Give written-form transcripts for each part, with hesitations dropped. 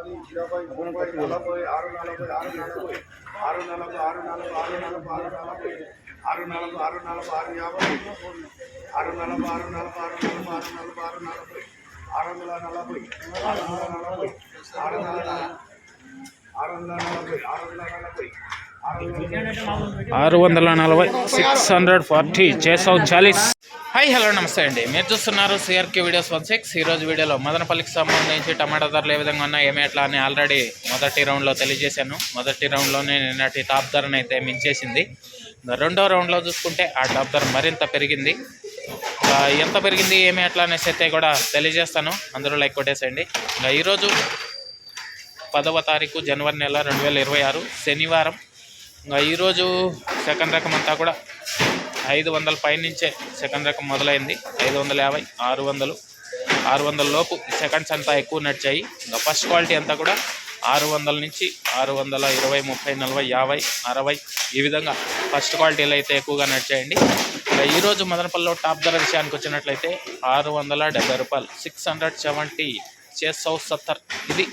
$640 640 hi hello నమస్తే అండి. మీరు చూస్తున్నారు సిఆర్కే వీడియోస్ 16. ఈరోజు వీడియోలో మదనపల్లికి సంబంధించి టమాటా ధరలు ఏ విధంగా ఉన్నాయి ఏమి ఎట్లా అని ఆల్రెడీ మొదటి రౌండ్లో తెలియజేశాను. మొదటి రౌండ్లోనే నిన్నటి టాప్ ధరను అయితే మించేసింది. రెండో రౌండ్లో చూసుకుంటే ఆ టాప్ ధర మరింత పెరిగింది. ఎంత పెరిగింది ఏమి ఎట్లా అనేసి అయితే కూడా తెలియజేస్తాను. అందరూ లైక్ కొట్టేసేయండి. ఇంకా ఈరోజు 10వ తారీఖు జనవరి నెల 2026 శనివారం. ఇంకా ఈరోజు సెకండ్ రకం అంతా కూడా 500 పైనుంచే సెకండ్ రకం మొదలైంది. 550 600 లోపు సెకండ్స్ అంతా ఎక్కువ నడిచాయి. ఇంకా ఫస్ట్ క్వాలిటీ అంతా కూడా 600 నుంచి 620 30 40 50 60 ఈ విధంగా ఫస్ట్ క్వాలిటీలు అయితే ఎక్కువగా నడిచాయండి. ఇంకా ఈరోజు మదనపల్లిలో టాప్ ధర విషయానికి వచ్చినట్లయితే $670 670 670. ఇది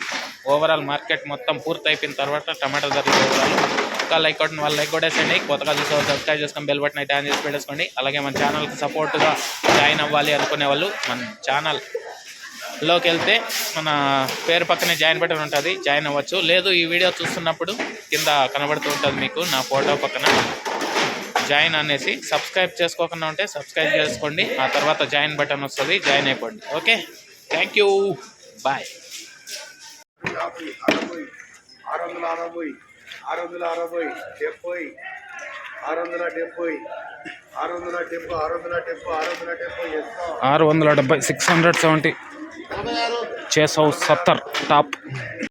ఓవరాల్ మార్కెట్ మొత్తం పూర్తి అయిపోయిన తర్వాత టమాటా ధరలు ఓవరాల్. ఇంకా లైక్ కొట్టిన వాళ్ళు లైక్ కొట్టేసండి. కొత్తగా చూసే సబ్స్క్రైబ్ చేసుకొని బెల్ బటన్ అయితే ఆన్ చేసి పెట్టేసుకోండి. అలాగే మన ఛానల్కి సపోర్ట్గా జాయిన్ అవ్వాలి అనుకునే వాళ్ళు మన ఛానల్లోకి వెళ్తే మన పేరు పక్కనే జాయిన్ బటన్ ఉంటుంది, జాయిన్ అవ్వచ్చు. లేదు ఈ వీడియో చూస్తున్నప్పుడు కింద కనబడుతూ ఉంటుంది మీకు నా ఫోటో పక్కన జాయిన్ అనేసి. సబ్స్క్రైబ్ చేసుకోకుండా ఉంటే సబ్స్క్రైబ్ చేసుకోండి. ఆ తర్వాత జాయిన్ బటన్ వస్తుంది, జాయిన్ అయిపోండి. Okay, thank you, bye. 660 660 670 670 670 670 top.